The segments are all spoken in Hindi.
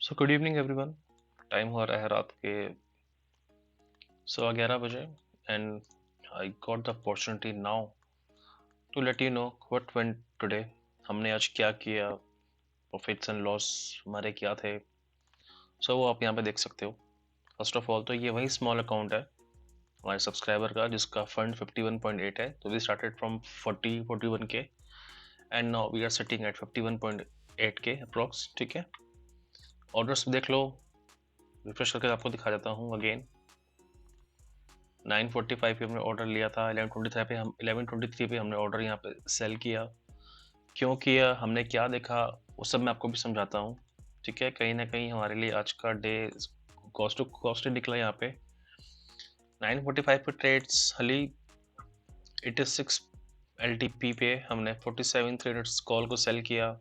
सो गुड इवनिंग एवरीवन। टाइम हो रहा है रात के 11:15 बजे and I got the opportunity now to let you know what went today. हमने आज क्या किया, प्रॉफिट्स एंड लॉस हमारे क्या थे। वो आप यहाँ पे देख सकते हो। फर्स्ट ऑफ ऑल तो ये वही स्मॉल अकाउंट है हमारे सब्सक्राइबर का जिसका फंड 51.8 है। तो वी स्टार्टेड फ्रॉम 41 के and now we are sitting at 51.8 के अप्रॉक्स। ठीक है, ऑर्डर्स देख लो, रिफ्रेश करके आपको दिखा देता हूँ अगेन। 9:45 पे हमने ऑर्डर लिया था, 11:23 पे हमने ऑर्डर यहाँ पे सेल किया। क्यों किया, हमने क्या देखा, वो सब मैं आपको भी समझाता हूँ। ठीक है, कहीं ना कहीं हमारे लिए आज का डे कॉस्ट टू कॉस्ट निकला यहाँ पे। 9:45 पे ट्रेड्स हली 86 LTP पे हमने 47 कॉल को सेल किया।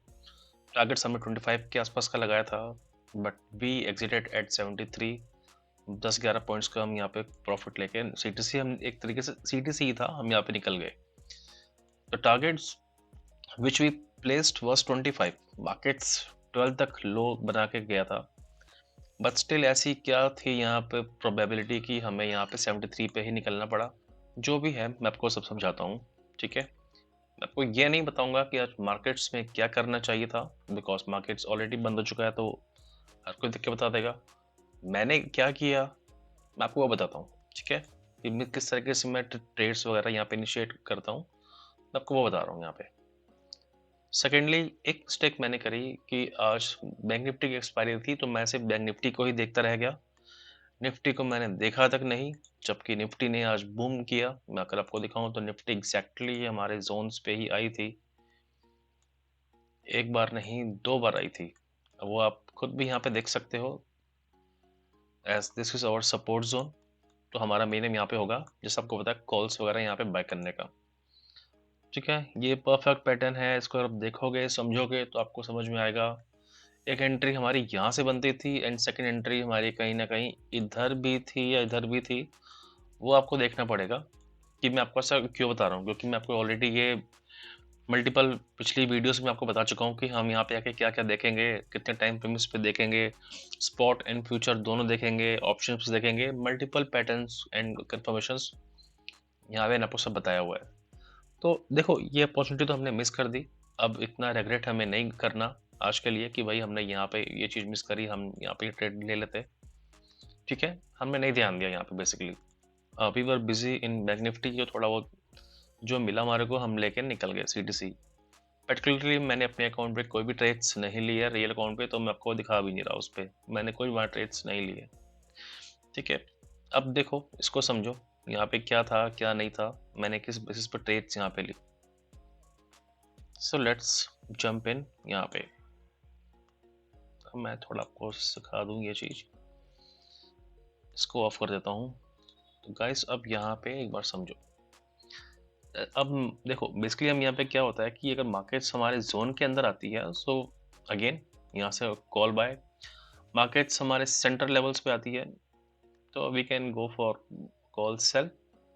टारगेट्स हमने 25 के आसपास का लगाया था, but we exited at 73। 10-11 points का हम यहाँ पे प्रॉफिट लेके सीटीसी, हम एक तरीके से सीटीसी ही था, हम यहाँ पे निकल गए। तो targets which we placed was 25। Markets 12 तक लो बना के गया था, बट स्टिल ऐसी क्या थी यहाँ पे प्रोबेबिलिटी कि हमें यहाँ पे 73 पे ही निकलना पड़ा। जो भी है मैं आपको सब समझाता हूँ। ठीक है, मैं आपको ये नहीं बताऊंगा कि आज मार्केट्स में क्या करना चाहिए था, बिकॉज मार्केट्स ऑलरेडी बंद हो चुका है, तो हर कोई देख के बता देगा। मैंने क्या किया मैं आपको वो बताता हूँ। ठीक है, कि मैं किस तरीके से मैं ट्रेड्स वगैरह यहाँ पे इनिशिएट करता हूँ, मैं आपको वो बता रहा हूँ यहाँ पे। सेकेंडली, एक मिस्टेक मैंने करी कि आज बैंक निफ्टी की एक्सपायरी थी, तो मैं सिर्फ बैंक निफ्टी को ही देखता रह गया, निफ्टी को मैंने देखा तक नहीं। जबकि निफ्टी ने आज बूम किया। मैं अगर आपको दिखाऊं तो निफ्टी एग्जैक्टली हमारे जोन्स पे ही आई थी, एक बार नहीं 2 बार आई थी। वो आप खुद भी यहाँ पे देख सकते हो, as this is our support zone. तो हमारा मेन एम यहाँ पे होगा, जैसे आपको पता है, कॉल्स वगैरह यहाँ पे बाय करने का। ठीक है, ये परफेक्ट पैटर्न है, इसको अगर आप देखोगे समझोगे तो आपको समझ में आएगा। एक एंट्री हमारी यहाँ से बनती थी एंड सेकंड एंट्री हमारी कहीं ना कहीं इधर भी थी या इधर भी थी, वो आपको देखना पड़ेगा। कि मैं आपको ऐसा क्यों बता रहा हूँ, क्योंकि मैं आपको ऑलरेडी ये मल्टीपल पिछली वीडियोस में आपको बता चुका हूँ कि हम यहाँ पे आके क्या क्या देखेंगे, कितने टाइम फ्रेम्स पे देखेंगे, स्पॉट एंड फ्यूचर दोनों देखेंगे, ऑप्शंस देखेंगे, मल्टीपल पैटर्न्स एंड कंफर्मेशंस यहाँ पे आपको सब बताया हुआ है। तो देखो, ये अपॉर्चुनिटी तो हमने मिस कर दी। अब इतना रिग्रेट हमें नहीं करना आज के लिए कि भाई हमने यहाँ पे ये चीज़ मिस करी, हम यहाँ पे ट्रेड ले लेते। ठीक है, हमने नहीं ध्यान दिया यहाँ पे basically. We were busy in Bank Nifty, जो थोड़ा बहुत जो मिला हमारे को हम लेके निकल गए सीटीसी। पर्टिकुलरली मैंने अपने अकाउंट पे कोई भी ट्रेड्स नहीं लिए, रियल अकाउंट पे तो मैं आपको दिखा भी नहीं रहा, उस पर मैंने कोई वहाँ ट्रेड्स नहीं लिए। ठीक है, अब देखो इसको समझो, यहाँ पे क्या था क्या नहीं था, मैंने किस बेसिस पर ट्रेड्स यहाँ पे ली। सो लेट्स जंप इन यहाँ पे। अब मैं थोड़ा आपको सिखा दूँ ये चीज़, इसको ऑफ कर देता हूँ। तो गाइस अब यहाँ पे एक बार समझो। अब देखो बेसिकली हम यहाँ पे क्या होता है कि अगर मार्केट्स हमारे जोन के अंदर आती है, सो अगेन यहाँ से कॉल बाय। मार्केट्स हमारे सेंटर लेवल्स पे आती है तो we can go for call sell.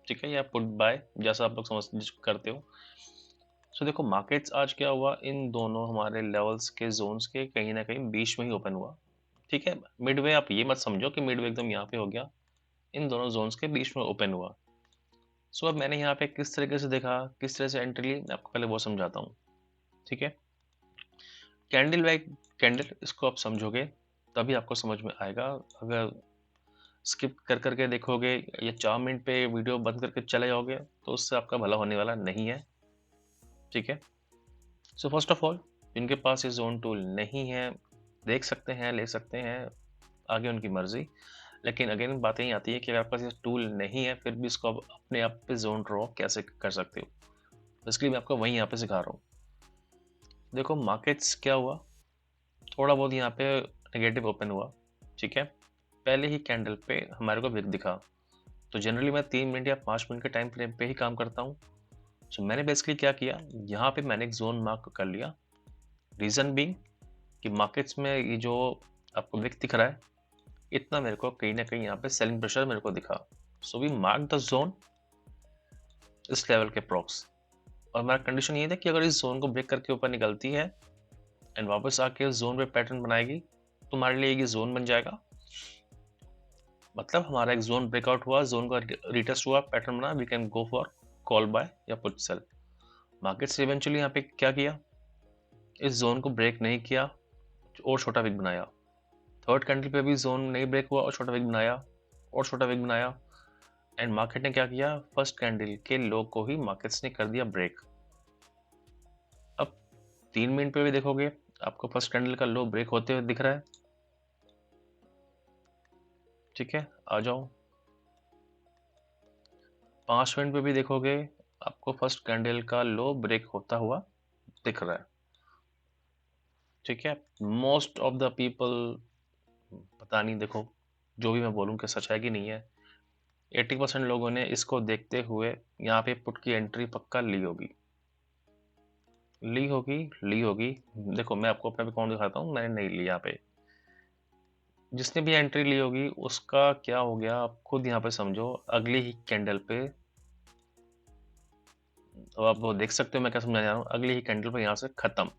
ठीक है, या पुट बाय, जैसा आप लोग समझ करते हो। सो देखो मार्केट्स आज क्या हुआ, इन दोनों हमारे लेवल्स के जोन्स के कहीं ना कहीं बीच में ही ओपन हुआ। ठीक है, मिडवे आप ये मत समझो कि मिडवे एकदम यहाँ पे हो गया, इन दोनों जोन्स के बीच में ओपन हुआ। सो अब मैंने यहाँ पे किस तरीके से देखा, किस तरह से एंट्री ली, मैं आपको पहले वो समझाता हूँ। ठीक है, कैंडल बाय कैंडल, इसको आप समझोगे तभी आपको समझ में आएगा। अगर स्किप कर करके देखोगे या 4 मिनट पे वीडियो बंद करके चले जाओगे तो उससे आपका भला होने वाला नहीं है। ठीक है, सो फर्स्ट ऑफ ऑल जिनके पास ये जोन टूल नहीं है, देख सकते हैं, ले सकते हैं, आगे उनकी मर्जी। लेकिन अगेन बात यही आती है कि अगर आपके पास ये टूल नहीं है फिर भी इसको आप अपने आप पे जोन ड्रॉ कैसे कर सकते हो, इसलिए मैं आपको वही यहाँ पे सिखा रहा हूँ। देखो मार्केट्स क्या हुआ, थोड़ा बहुत यहाँ पे नेगेटिव ओपन हुआ। ठीक है, पहले ही कैंडल पे हमारे को विक दिखा। तो जनरली मैं 3 मिनट या 5 मिनट के टाइम फ्रेम पे ही काम करता हूँ। तो मैंने बेसिकली क्या किया, यहाँ पे मैंने एक जोन मार्क कर लिया। रीजन बीइंग कि मार्केट्स में ये जो आपको विक दिख रहा है, इतना मेरे को कहीं ना कहीं यहाँ पे सेलिंग प्रेशर मेरे को दिखा। So we mark the zone इस लेवल के प्रॉक्स, और हमारा कंडीशन ये था कि अगर इस जोन को ब्रेक करके ऊपर निकलती है एंड वापस आके इस जोन पे पैटर्न बनाएगी, तुम्हारे लिए ये जोन बन जाएगा। मतलब हमारा एक जोन ब्रेकआउट हुआ, जोन का रिटेस्ट हुआ, पैटर्न बना, we can go for call buy या पुट सेल। मार्केट्स इवेंचुअली यहाँ पे क्या किया, इस जोन को ब्रेक नहीं किया और छोटा विक बनाया। थर्ड कैंडल पे भी जोन नहीं ब्रेक हुआ और छोटा विक बनाया और छोटा विक बनाया। एंड मार्केट ने क्या किया, फर्स्ट कैंडल के लो को ही मार्केट्स ने कर दिया ब्रेक। अब 3 मिनट पे भी देखोगे आपको फर्स्ट कैंडल का लो ब्रेक होते हुए दिख रहा है। ठीक है, आ जाओ। 5 मिनट पे भी देखोगे आपको फर्स्ट कैंडल का लो ब्रेक होता हुआ दिख रहा है। ठीक है, मोस्ट ऑफ द पीपल, पता नहीं, देखो जो भी मैं बोलूँ कि सच है कि नहीं है, 80% लोगों ने इसको देखते हुए यहाँ पे पुट की एंट्री पक्का ली होगी, ली होगी, ली होगी। देखो मैं आपको अपना अकाउंट दिखाता हूँ, मैंने नहीं ली यहाँ पे। जिसने भी एंट्री ली होगी उसका क्या हो गया आप खुद यहाँ पे समझो। अगली ही कैंडल पे, तो आप वो देख सकते हो मैं क्या समझाने जा रहा हूँ, अगली ही कैंडल पे यहाँ से खत्म।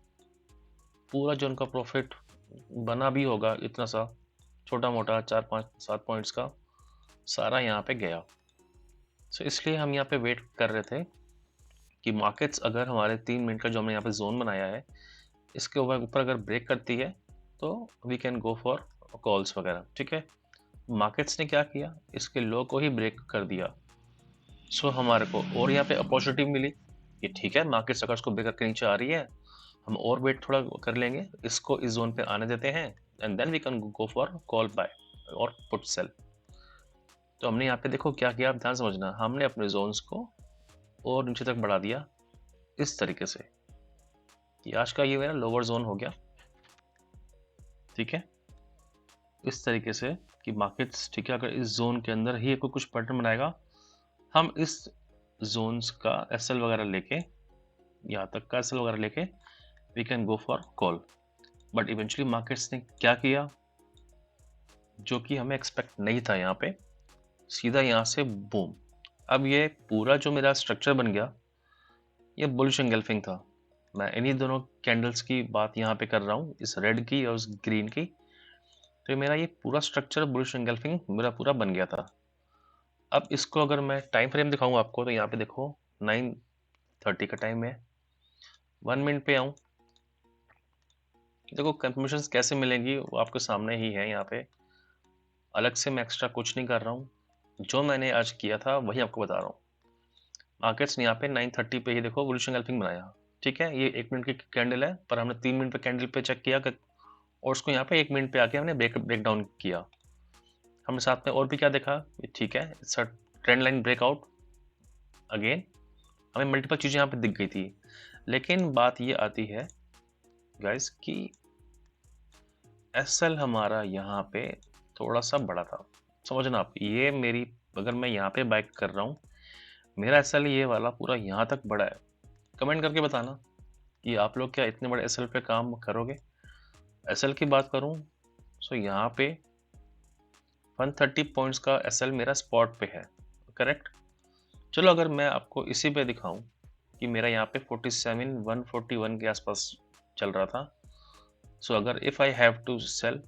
पूरा जो उनका प्रॉफिट बना भी होगा इतना सा छोटा मोटा 4 5 7 पॉइंट्स का, सारा यहाँ पे गया। सो इसलिए हम यहाँ पे वेट कर रहे थे कि मार्केट्स अगर हमारे 3 मिनट का जो हमने यहाँ पे जोन बनाया है इसके ऊपर अगर ब्रेक करती है तो we can go for calls वगैरह। ठीक है, मार्केट्स ने क्या किया, इसके लो को ही ब्रेक कर दिया। सो हमारे को और यहाँ पे अपॉर्चुनिटी मिली कि ठीक है, मार्केट्स अगर उसको ब्रेक करके नीचे आ रही है, हम और वेट थोड़ा कर लेंगे, इसको इस जोन पे आने देते हैं and then we can go for call buy और पुट सेल। तो हमने यहाँ पे देखो क्या किया, आप ध्यान समझना, हमने अपने जोन्स को और नीचे तक बढ़ा दिया इस तरीके से कि आज का ये मेरा लोअर जोन हो गया। ठीक है, इस तरीके से कि मार्केट्स, ठीक है, अगर इस जोन के अंदर ही कोई कुछ पैटर्न बनाएगा, हम इस जोन्स का एसएल वगैरह लेके, यहाँ तक का एसएल वगैरह लेके we can go for call. But eventually markets ने क्या किया जो कि हमें एक्सपेक्ट नहीं था, यहाँ पे सीधा यहाँ से बूम। अब ये पूरा जो मेरा स्ट्रक्चर बन गया ये बुलिश एंगल्फिंग था। मैं इन्हीं दोनों कैंडल्स की बात यहाँ पे कर रहा हूँ, इस रेड की और इस ग्रीन की। तो मेरा ये पूरा स्ट्रक्चर बुलिश एंगल्फिंग मेरा पूरा बन गया था। अब इसको अगर मैं टाइम फ्रेम दिखाऊं आपको तो यहाँ पे देखो 9:30 का टाइम है। 1 मिनट पे आऊं, देखो कंफर्मेशंस कैसे मिलेंगी वो आपके सामने ही है। यहाँ पे अलग से मैं एक्स्ट्रा कुछ नहीं कर रहा हूँ, जो मैंने आज किया था वही आपको बता रहा हूँ। मार्केट्स ने यहाँ पे 9:30 पे ही देखो बुलिश एंगल्फिंग बनाया। ठीक है, ये 1 मिनट की कैंडल है पर हमने 3 मिनट पे कैंडल पे चेक किया और उसको यहाँ पे 1 मिनट पे आके हमने ब्रेक डाउन किया। हमने साथ में और भी क्या देखा, ठीक है, ट्रेंड लाइन ब्रेकआउट अगेन, हमें मल्टीपल चीज़ें यहाँ पे दिख गई थी। लेकिन बात ये आती है गाइस कि एसएल हमारा यहाँ पे थोड़ा सा बड़ा था। समझना आप, ये मेरी, अगर मैं यहाँ पे बाइक कर रहा हूँ, मेरा एसएल ये वाला पूरा यहाँ तक बड़ा है। कमेंट करके बताना कि आप लोग क्या इतने बड़े एसएल पे काम करोगे। एसएल की बात करूँ सो यहाँ पे 130 पॉइंट्स का एसएल मेरा स्पॉट पे है, करेक्ट। चलो अगर मैं आपको इसी पे दिखाऊं कि मेरा यहाँ पे 47,141 के आसपास चल रहा था। सो अगर if I have to sell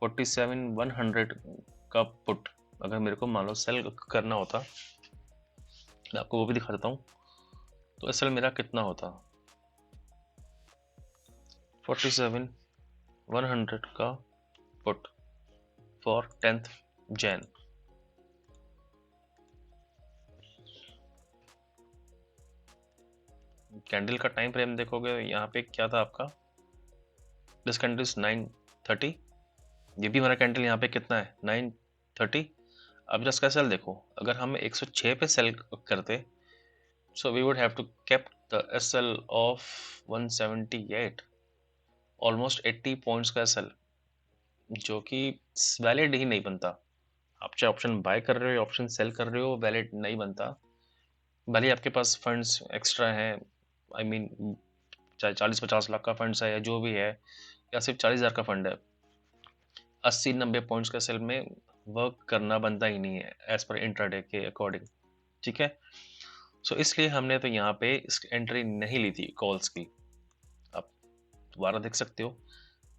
47,100 का पुट, अगर मेरे को मान लो सेल करना होता, मैं आपको वो भी दिखा देता हूँ, तो एसएल मेरा कितना होता, 47,100 का put for 10th Jain. Candle का टाइम फ्रेम देखोगे यहाँ पे क्या था आपका, दिस कैंडल इज 9:30, ये भी हमारा कैंडल यहाँ पे कितना है 9:30। अब जस्ट का सेल देखो, अगर हम 106 पे सेल करते so we would have to kept the SL of 178, almost 80 points का एसएल, जो कि वैलिड ही नहीं बनता। आप चाहे ऑप्शन बाय कर रहे हो ऑप्शन सेल कर रहे हो, वैलिड नहीं बनता। भले आपके पास फंड्स एक्स्ट्रा हैं, आई मीन चाहे 40-50 लाख का फंड्स है या जो भी है, या सिर्फ 40,000 का फंड है, 80-90 पॉइंट्स का सेल में वर्क करना बनता ही नहीं है एज पर इंट्राडे के अकॉर्डिंग। ठीक है, सो इसलिए हमने तो यहाँ पे एंट्री नहीं ली थी कॉल्स की। आप दोबारा देख सकते हो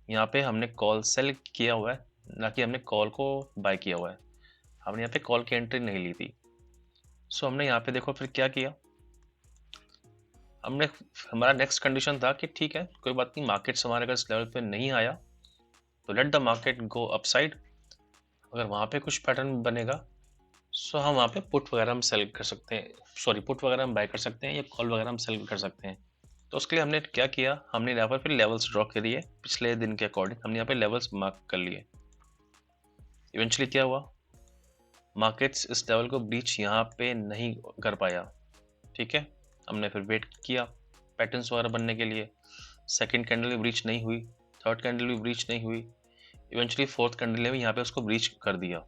यहाँ पे हमने कॉल सेल किया हुआ है, ना कि हमने कॉल को बाय किया हुआ है। हमने यहाँ पे कॉल की एंट्री नहीं ली थी। सो हमने यहाँ पे देखो फिर क्या किया, हमने हमारा नेक्स्ट कंडीशन था कि ठीक है कोई बात नहीं, मार्केट्स हमारे अगर इस लेवल पे नहीं आया तो let the market go upside. अगर वहाँ पे कुछ पैटर्न बनेगा सो हम वहाँ पे पुट वगैरह हम सेल कर सकते हैं, सॉरी पुट वगैरह हम बाय कर सकते हैं या कॉल वगैरह हम सेल कर सकते हैं। तो उसके लिए हमने क्या किया, हमने यहाँ पर फिर लेवल्स ड्रॉ करिए पिछले दिन के अकॉर्डिंग, हमने यहाँ पे लेवल्स मार्क कर लिए। इवेंचुअली क्या हुआ, मार्केट्स इस लेवल को ब्रीच यहाँ पे नहीं कर पाया। ठीक है, हमने फिर वेट किया पैटर्न्स वगैरह बनने के लिए। सेकंड कैंडल भी ब्रीच नहीं हुई, थर्ड कैंडल भी ब्रीच नहीं हुई, इवेंचुअली फोर्थ कैंडल ने भी यहाँ पे उसको ब्रीच कर दिया।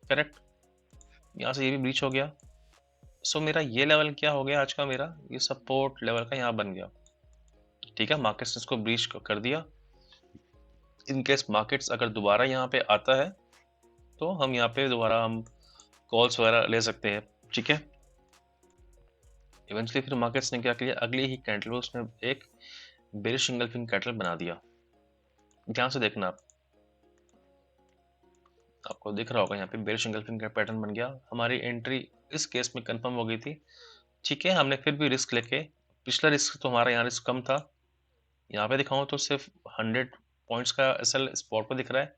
करेक्ट, यहाँ से ये भी ब्रीच हो गया। सो मेरा ये लेवल क्या हो गया आज का, मेरा ये सपोर्ट लेवल का यहाँ बन गया। ठीक है, मार्केट्स ने इसको ब्रीच कर दिया। इन केस मार्केट्स अगर दोबारा यहाँ पे आता है तो हम यहाँ पे दोबारा हम कॉल्स वगैरह ले सकते हैं। ठीक है, इवेंचुअली फिर मार्केट्स ने क्या किया, अगली ही कैंडल में उसने एक बेरिश इंगल्फिंग कैंडल बना दिया। ध्यान से देखना आप, आपको दिख रहा होगा यहाँ पे बेरिश इंगल्फिंग का पैटर्न बन गया। हमारी एंट्री इस केस में कंफर्म हो गई थी। ठीक है, हमने फिर भी रिस्क लेके, पिछला रिस्क तो हमारा यहाँ रिस्क कम था, यहाँ पे दिखाऊं तो सिर्फ 100 पॉइंट्स का एसएल स्पॉट पर दिख रहा है,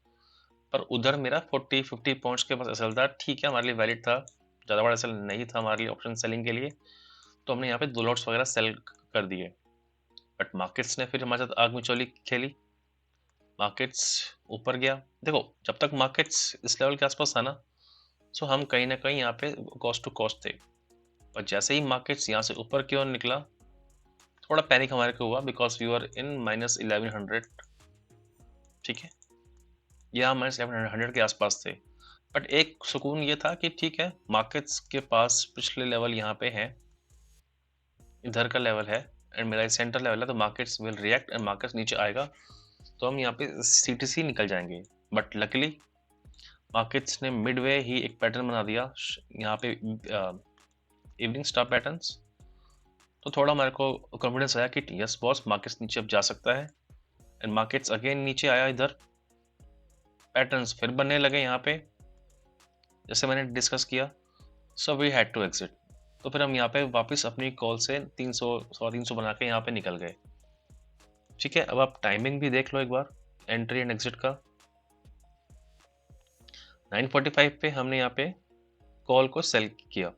पर उधर मेरा 40-50 पॉइंट्स के पास एसएल था। ठीक है, हमारे लिए वैलिड था, ज़्यादा बड़ा एसएल नहीं था हमारे लिए ऑप्शन सेलिंग के लिए, तो हमने यहाँ पे 2 लॉट्स वगैरह सेल कर दिए। बट मार्केट्स ने फिर हमारे साथ आग मिचौली खेली, मार्केट्स ऊपर गया। देखो जब तक मार्केट्स इस लेवल के आसपास था ना, सो हम कहीं ना कहीं यहाँ पे कॉस्ट टू कॉस्ट थे। पर जैसे ही मार्केट्स यहाँ से ऊपर की ओर निकला, थोड़ा पैनिक हमारे को हुआ, बिकॉज वी आर इन -1100। ठीक है, या -1100 के आसपास थे। बट एक सुकून ये था कि ठीक है, मार्केट्स के पास पिछले लेवल यहाँ पे हैं, इधर का लेवल है एंड मेरा सेंटर लेवल है, तो markets will react and markets नीचे आएगा तो हम यहाँ पे CTC निकल जाएंगे। बट लकीली मार्केट्स ने मिडवे ही एक पैटर्न बना दिया यहाँ पे, इवनिंग स्टार पैटर्न्स। तो थोड़ा मेरे को कॉन्फिडेंस आया कि यस बॉस, मार्केट्स नीचे अब जा सकता है। एंड मार्केट्स अगेन नीचे आया, इधर पैटर्न्स फिर बनने लगे यहाँ पे जैसे मैंने डिस्कस किया। So we had to exit. तो फिर हम यहाँ पे वापस अपनी कॉल से 300 बना के यहाँ पे निकल गए। ठीक है, अब आप टाइमिंग भी देख लो एक बार एंट्री एंड एग्जिट का। 9:45 पे हमने यहाँ पे कॉल को सेल किया।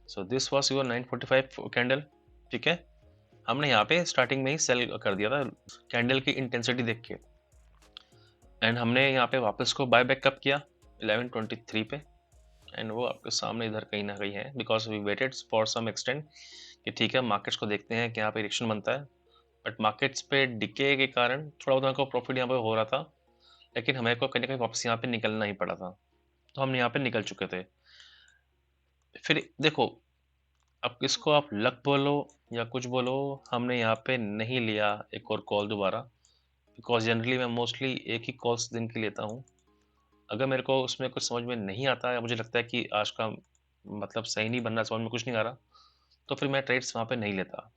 So this was your 9:45 candle. ठीक है, हमने यहाँ पे स्टार्टिंग में ही सेल कर दिया था कैंडल की इंटेंसिटी देख के। एंड हमने यहाँ पे वापस को बाय बैक कब किया, 11:23 पे। एंड वो आपके सामने इधर कहीं ना कहीं है, because we waited for some extent कि ठीक है मार्केट्स को देखते हैं कि यहाँ पे रिएक्शन बनता है। बट मार्केट्स पे डिके के कारण थोड़ा उतना को प्रॉफिट यहाँ पे हो रहा था, लेकिन हमें को कहीं ना कहीं वापस यहाँ पे निकलना ही पड़ा था, तो हम यहाँ पे निकल चुके थे। फिर देखो, अब इसको आप लक बोलो या कुछ बोलो, हमने यहाँ पे नहीं लिया एक और कॉल दोबारा, बिकॉज जनरली मैं मोस्टली एक ही कॉल्स दिन की लेता हूँ। अगर मेरे को उसमें कुछ समझ में नहीं आता या मुझे लगता है कि आज का मतलब सही नहीं बन रहा, समझ में कुछ नहीं आ रहा, तो फिर मैं ट्रेड्स वहाँ पे नहीं लेता।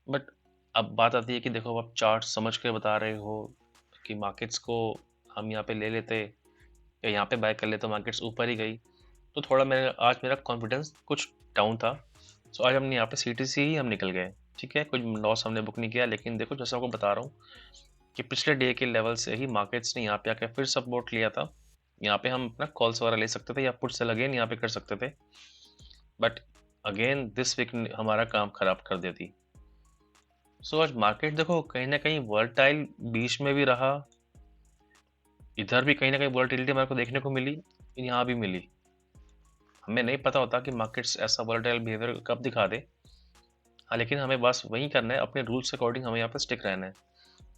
बट अब बात आती है कि देखो आप चार्ट समझ के बता रहे हो कि मार्केट्स को हम यहाँ पे ले लेते या यहाँ पे बाय कर लेते, मार्केट्स ऊपर ही गई, तो थोड़ा मेरा कॉन्फिडेंस कुछ डाउन था। सो आज हमने यहाँ पे CTC ही हम निकल गए। ठीक है, कुछ लॉस हमने बुक नहीं किया, लेकिन देखो जैसे आपको बता रहा हूँ कि पिछले डे के लेवल से ही मार्केट्स ने यहाँ पे आके फिर सपोर्ट लिया था। यहाँ पे हम अपना कॉल्स वगैरह ले सकते थे या पुट सेल अगेन यहाँ पे कर सकते थे, बट अगेन दिस वीक हमारा काम खराब कर देती। सो आज मार्केट देखो कहीं ना कहीं वर्टाइल बीच में भी रहा, इधर भी कहीं ना कहीं वॉलेटिलिटी हमारे को देखने को मिली, यहाँ भी मिली। हमें नहीं पता होता कि मार्केट्स ऐसा वॉलेटाइल बिहेवियर कब दिखा दे। हाँ, लेकिन हमें बस वही करना है, अपने रूल्स अकॉर्डिंग हमें यहाँ पे स्टिक रहना है।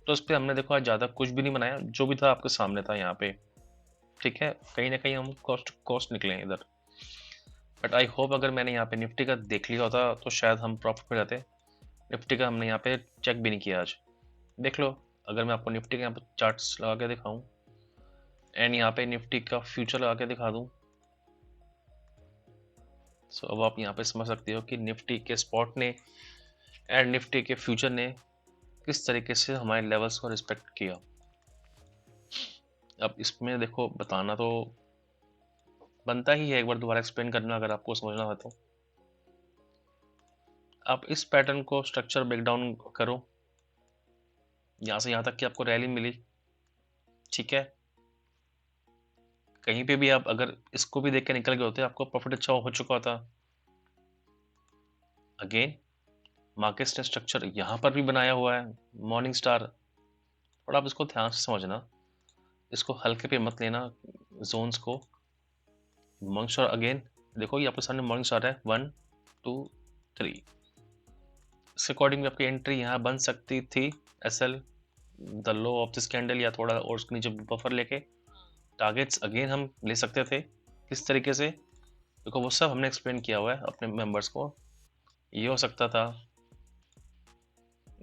तो उस पर हमने देखो आज ज़्यादा कुछ भी नहीं बनाया, जो भी था आपके सामने था यहाँ पे। ठीक है, कहीं ना कहीं हम कॉस्ट निकले हैं इधर। बट आई होप अगर मैंने यहाँ पे निफ्टी का देख लिया होता तो शायद हम प्रॉफिट में रहते। निफ्टी का हमने यहाँ पे चेक भी नहीं किया आज। देख लो, अगर मैं आपको निफ्टी के यहाँ पे चार्ट्स लगा के दिखाऊं एंड यहाँ पे निफ्टी का फ्यूचर लगा के दिखा दूं, सो अब आप यहाँ पे समझ सकते हो कि निफ्टी के स्पॉट ने एंड निफ्टी के फ्यूचर ने किस तरीके से हमारे लेवल्स को रिस्पेक्ट किया। अब इसमें देखो बताना तो बनता ही है, एक बार दोबारा एक्सप्लेन करना अगर आपको समझना हो तो। आप इस पैटर्न को स्ट्रक्चर ब्रेकडाउन करो, यहाँ से यहाँ तक कि आपको रैली मिली, ठीक है। कहीं पे भी आप अगर इसको भी देख के निकल गए होते, आपको प्रॉफिट अच्छा हो चुका होता। अगेन मार्केट्स ने स्ट्रक्चर यहाँ पर भी बनाया हुआ है, मॉर्निंग स्टार। थोड़ा आप इसको ध्यान से समझना, इसको हल्के पे मत लेना जोन्स को। मॉर्निंग स्टार अगेन देखो, ये आपके सामने मॉर्निंग स्टार है 1 2 3। इसके अकॉर्डिंग आपकी एंट्री यहाँ बन सकती थी, SL the low of this candle, या थोड़ा और उसके नीचे बफर लेके टारगेट्स अगेन हम ले सकते थे। किस तरीके से देखो, वो सब हमने एक्सप्लेन किया हुआ है अपने मेंबर्स को। ये हो सकता था,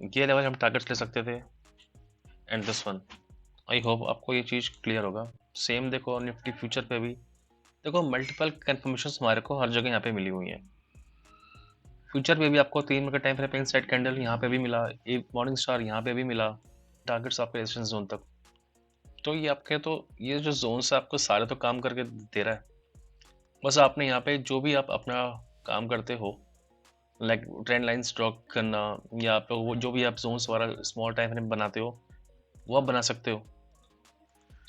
ये लेवल हम टारगेट्स ले सकते थे, and this one. I hope आपको ये चीज़ क्लियर होगा। सेम देखो निफ्टी फ्यूचर पे भी देखो, मल्टीपल कंफर्मेशन हमारे को हर जगह यहाँ पे मिली हुई हैं। फ्यूचर पे भी आपको 3 मिनट का टाइम फ्रेम इनसाइड कैंडल यहाँ पे भी मिला, एक मॉर्निंग स्टार यहाँ पे भी मिला, टारगेट्स आपके रेजिस्टेंस जोन तक। तो ये आपके, तो ये जो जोन से आपको सारे तो काम करके दे रहा है। बस आपने यहाँ पे जो भी आप अपना काम करते हो, लाइक ट्रेंड लाइन्स ड्रॉ करना, या आप वो जो भी आप जोन्स वाला स्मॉल टाइम फ्रेम बनाते हो, वो आप बना सकते हो।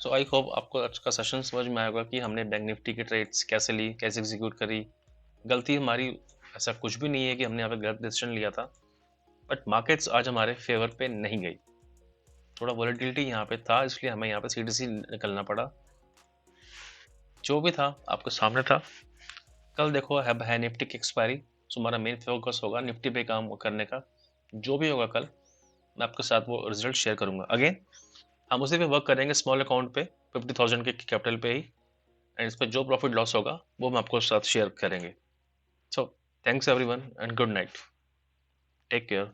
सो आई होप आपको आज का सेशन समझ में आएगा कि हमने बैंक निफ्टी के ट्रेड्स कैसे ली, कैसे एग्जीक्यूट करी। गलती हमारी ऐसा कुछ भी नहीं है कि हमने यहाँ पे गलत डिसीजन लिया था, बट मार्केट्स आज हमारे फेवर पे नहीं गई। थोड़ा वॉलेटिलिटी यहाँ पे था, इसलिए हमें यहाँ पे सीडीसी निकलना पड़ा। जो भी था आपके सामने था। कल देखो है निफ्टी की एक्सपायरी, तो हमारा मेन फोकस होगा निफ्टी पे काम करने का। जो भी होगा कल मैं आपके साथ वो रिजल्ट शेयर करूंगा। अगेन हम उसी पे वर्क करेंगे, स्मॉल अकाउंट पे 50,000 के कैपिटल पे ही, एंड इस पर जो प्रॉफिट लॉस होगा वो हम आपको साथ शेयर करेंगे। So thanks everyone and good night, take care.